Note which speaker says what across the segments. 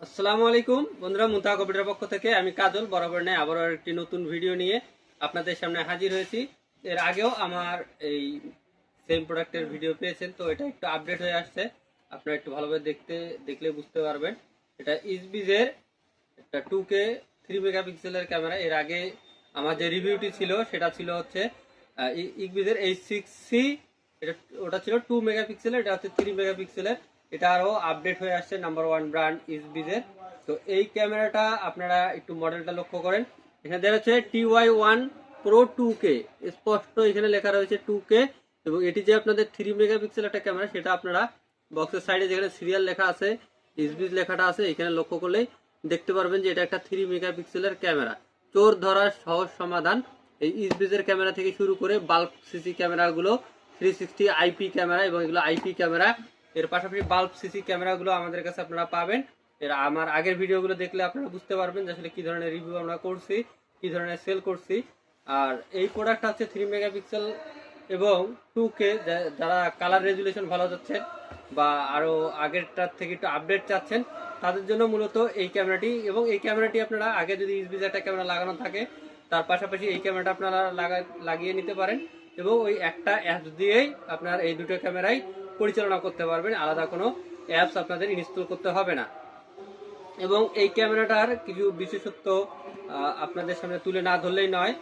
Speaker 1: আসসালামু আলাইকুম বন্ধুরা, মুনতাহা কম্পিউটার পক্ষ থেকে আমি কাজল বরাবর নেই আবারও একটি নতুন ভিডিও নিয়ে আপনাদের সামনে হাজির হয়েছি। এর আগেও আমার এই সেম প্রোডাক্টের ভিডিও পেয়েছেন, তো এটা একটু আপডেট হয়ে আসছে। আপনারা একটু ভালোভাবে দেখলে বুঝতে পারবেন। এটা ইসবিজের একটা 2K 3 মেগাপিক্সেলের ক্যামেরা। এর আগে আমার যে রিভিউটি ছিল সেটা ছিল হচ্ছে ইসবিজের H6C। এটা ওটা ছিল 2 মেগাপিক্সেলের, এটা হচ্ছে 3 মেগাপিক্সেলের। এটা আরো আপডেট হয়ে আসছে, নাম্বার 1 ব্র্যান্ড ইসবিজের। তো এই ক্যামেরাটা আপনারা একটু মডেলটা লক্ষ্য করেন, এখানে দেখা যাচ্ছে TY1 Pro 2K, স্পষ্ট এখানে লেখা রয়েছে 2K। এবং এটি যে আপনাদের 3 মেগাপিক্সেল একটা ক্যামেরা, সেটা আপনারা বক্সের সাইডে যেখানে সিরিয়াল লেখা আছে, ইসবিজ লেখাটা আছে, এখানে লক্ষ্য করলেই দেখতে পারবেন যে এটা একটা 3 মেগাপিক্সেলের ক্যামেরা। চোর ধরার সহজ সমাধান। এই ইসবিজের ক্যামেরা থেকে শুরু করে বাল্ব সিসি ক্যামেরাগুলো 360 আইপি ক্যামেরা, এবং এগুলো আইপি ক্যামেরা। এর পাশাপাশি বাল্ব সিসি ক্যামেরাগুলো আমাদের কাছে আপনারা পাবেন। এর আমার আগের ভিডিওগুলো দেখলে আপনারা বুঝতে পারবেন যে আসলে কি ধরনের রিভিউ আমরা করছি, কি ধরনের সেল করছি। আর এই প্রোডাক্টটা হচ্ছে 3 মেগাপিক্সেল এবং 2K। যারা কালার রেজুলেশন ভালো যাচ্ছেন বা আরো আগেরটার থেকে একটু আপডেট চাচ্ছেন, তাদের জন্য মূলত এই ক্যামেরাটি। এবং এই ক্যামেরাটি আপনারা আগে যদি ইসবিজ একটা ক্যামেরা লাগানো থাকে, তার পাশাপাশি এই ক্যামেরাটা আপনারা লাগিয়ে নিতে পারেন, এবং ওই একটা অ্যাপস দিয়েই আপনার এই দুটো ক্যামেরাই পরিচালনা করতে পারবেন। আলাদা কোনো অ্যাপস আপনাদের ইনস্টল করতে হবে না। এবং এই ক্যামেরাটার কিছু বিশেষত্ব আপনাদের সামনে তুলে না ধরলেই নয়।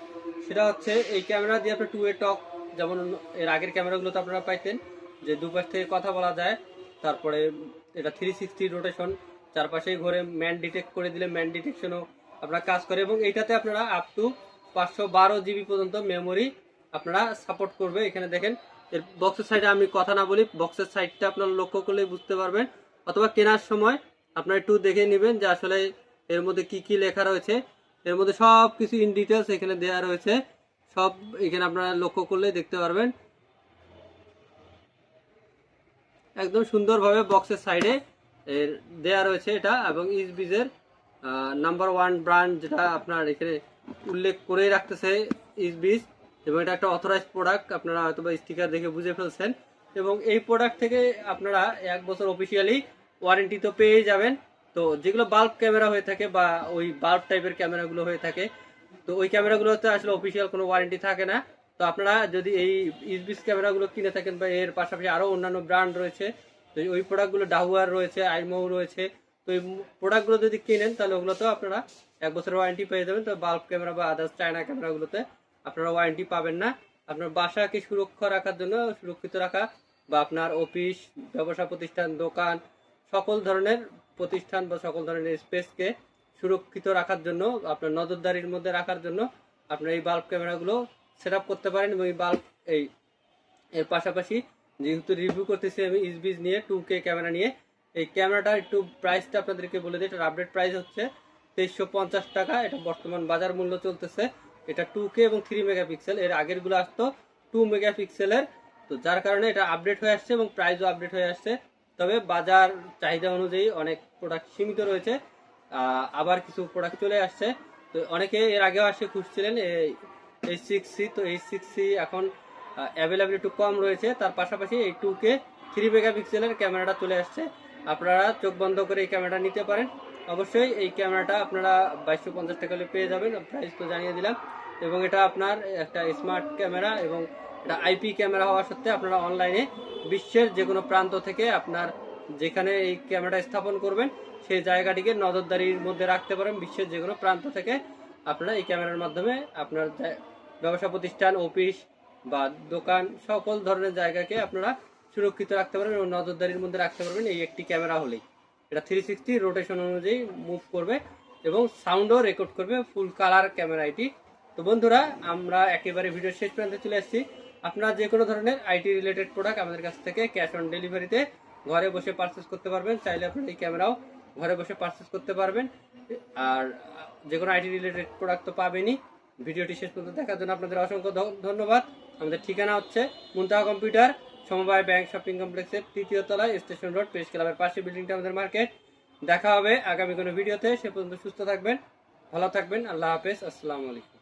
Speaker 1: সেটা হচ্ছে এই ক্যামেরা দিয়ে আপনার 2 ওয়ে টক, যেমন এর আগের ক্যামেরাগুলোতে আপনারা পাইতেন যে দুপাশ থেকে কথা বলা যায়। তারপরে এটা 360 রোটেশন, চারপাশেই ঘুরে ম্যান ডিটেক্ট করে দিলে ম্যান ডিটেকশনও আপনারা কাজ করে। এবং এইটাতে আপনারা আপ টু 512 জিবি পর্যন্ত মেমোরি আপনারা সাপোর্ট করবে। এখানে দেখেন এর বক্সের সাইডে, আমি কথা না বলি, বক্সের সাইডটা আপনারা লক্ষ্য করলেই বুঝতে পারবেন, অথবা কেনার সময় আপনারা একটু দেখে নেবেন যে আসলে এর মধ্যে কি কি লেখা রয়েছে। এর মধ্যে সব কিছু ইন ডিটেলস এখানে দেওয়া রয়েছে, সব এখানে আপনারা লক্ষ্য করলে দেখতে পারবেন। একদম সুন্দরভাবে বক্সের সাইডে এর দেওয়া রয়েছে এটা। এবং ইসবিজের নাম্বার 1 ব্র্যান্ড, যেটা আপনার এখানে উল্লেখ করেই রাখতেছে ইসবিজ। এবং এটা একটা অথরাইজ প্রোডাক্ট, আপনারা হয়তো বা স্টিকার দেখে বুঝে ফেলছেন। এবং এই প্রোডাক্ট থেকে আপনারা 1 বছর অফিসিয়ালি ওয়ারেন্টি তো পেয়ে যাবেন। তো যেগুলো বাল্ব ক্যামেরা হয়ে থাকে বা ওই বাল্ব টাইপের ক্যামেরাগুলো হয়ে থাকে, তো ওই ক্যামেরাগুলোতে আসলে অফিসিয়াল কোনো ওয়ারেন্টি থাকে না। তো আপনারা যদি এই ইসবিস ক্যামেরাগুলো কিনে থাকেন, বা এর পাশাপাশি আরও অন্যান্য ব্র্যান্ড রয়েছে, তো ওই প্রোডাক্টগুলো ডাহুয়ার রয়েছে, আইমৌ রয়েছে, তো এই প্রোডাক্টগুলো যদি কিনেন তাহলে ওগুলোতেও আপনারা 1 বছরের ওয়ারেন্টি পেয়ে যাবেন। তো বাল্ব ক্যামেরা বা আদার্স চায়না ক্যামেরাগুলোতে আপনারা ওয়ারেন্টি পাবেন না। আপনার বাসাকে সুরক্ষা রাখার জন্য, সুরক্ষিত রাখা, বা আপনার অফিস, ব্যবসা প্রতিষ্ঠান, দোকান, সকল ধরনের প্রতিষ্ঠান বা সকল ধরনের স্পেসকে সুরক্ষিত রাখার জন্য, আপনার নজরদারির মধ্যে রাখার জন্য আপনার এই বাল্ব ক্যামেরাগুলো সেট আপ করতে পারেন। এবং এই বাল্ব এর পাশাপাশি যেহেতু রিভিউ করতেছি আমি ইসবিজ নিয়ে, 2K ক্যামেরা নিয়ে, এই ক্যামেরাটা একটু প্রাইসটা আপনাদেরকে বলে দিই। এটার আপডেট প্রাইস হচ্ছে 2350 টাকা, এটা বর্তমান বাজার মূল্য চলতেছে। এটা 2K এবং 3 মেগাপিক্সেল। এর আগেরগুলো আসতো 2 মেগাপিক্সেলের। তো যার কারণে এটা আপডেট হয়ে আসছে এবং প্রাইসও আপডেট হয়ে আসছে। তবে বাজার চাহিদা অনুযায়ী অনেক প্রোডাক্ট সীমিত রয়েছে, আবার কিছু প্রোডাক্ট চলে আসছে। তো অনেকে এর আগেও আসে খুঁজছিলেন এই H6C, তো H6C এখন অ্যাভেলেবল একটু কম রয়েছে। তার পাশাপাশি এই 2K 3 মেগাপিক্সেলের ক্যামেরাটা চলে আসছে। আপনারা চোখ বন্ধ করে এই ক্যামেরাটা নিতে পারেন। অবশ্যই এই ক্যামেরাটা আপনারা 2250 টাকা হলে পেয়ে যাবেন, প্রাইস তো জানিয়ে দিলাম। এবং এটা আপনার একটা স্মার্ট ক্যামেরা, এবং এটা আইপি ক্যামেরা হওয়া সত্ত্বে আপনারা অনলাইনে বিশ্বের যে কোনো প্রান্ত থেকে আপনার যেখানে এই ক্যামেরাটা স্থাপন করবেন সেই জায়গাটিকে নজরদারির মধ্যে রাখতে পারেন। বিশ্বের যে কোনো প্রান্ত থেকে আপনারা এই ক্যামেরার মাধ্যমে আপনার ব্যবসা প্রতিষ্ঠান, অফিস বা দোকান, সকল ধরনের জায়গাকে আপনারা সুরক্ষিত রাখতে পারবেন এবং নজরদারির মধ্যে রাখতে পারবেন এই একটি ক্যামেরা হলেই। এটা 360 রোটেশন অনুযায়ী মুভ করবে এবং সাউন্ডও রেকর্ড করবে, ফুল কালার ক্যামেরা এটি। তো বন্ধুরা, আমরা একেবারে ভিডিও শেষ পর্যন্ত চলে আসছি। আপনারা যে কোনো ধরনের আইটি রিলেটেড প্রোডাক্ট আমাদের কাছ থেকে ক্যাশ অন ডেলিভারিতে ঘরে বসে পারচেস করতে পারবেন। চাইলে আপনারা এই ক্যামেরাও ঘরে বসে পারচেস করতে পারবেন। আর যে কোনো আইটি রিলেটেড প্রোডাক্ট তো পাবেনই। ভিডিওটি শেষ পর্যন্ত দেখার জন্য আপনাদের অসংখ্য ধন্যবাদ। আমাদের ঠিকানা হচ্ছে মুনতাহা কম্পিউটার, সমবায় ব্যাংক শপিং কমপ্লেক্সের 3য় তলায়, স্টেশন রোড, প্রেস ক্লাবের পাশে বিল্ডিংটা আমাদের মার্কেট। দেখা হবে আগামী কোনো ভিডিওতে। সে পর্যন্ত সুস্থ থাকবেন, ভালো থাকবেন। আল্লাহ হাফেজ, আসসালামু আলাইকুম।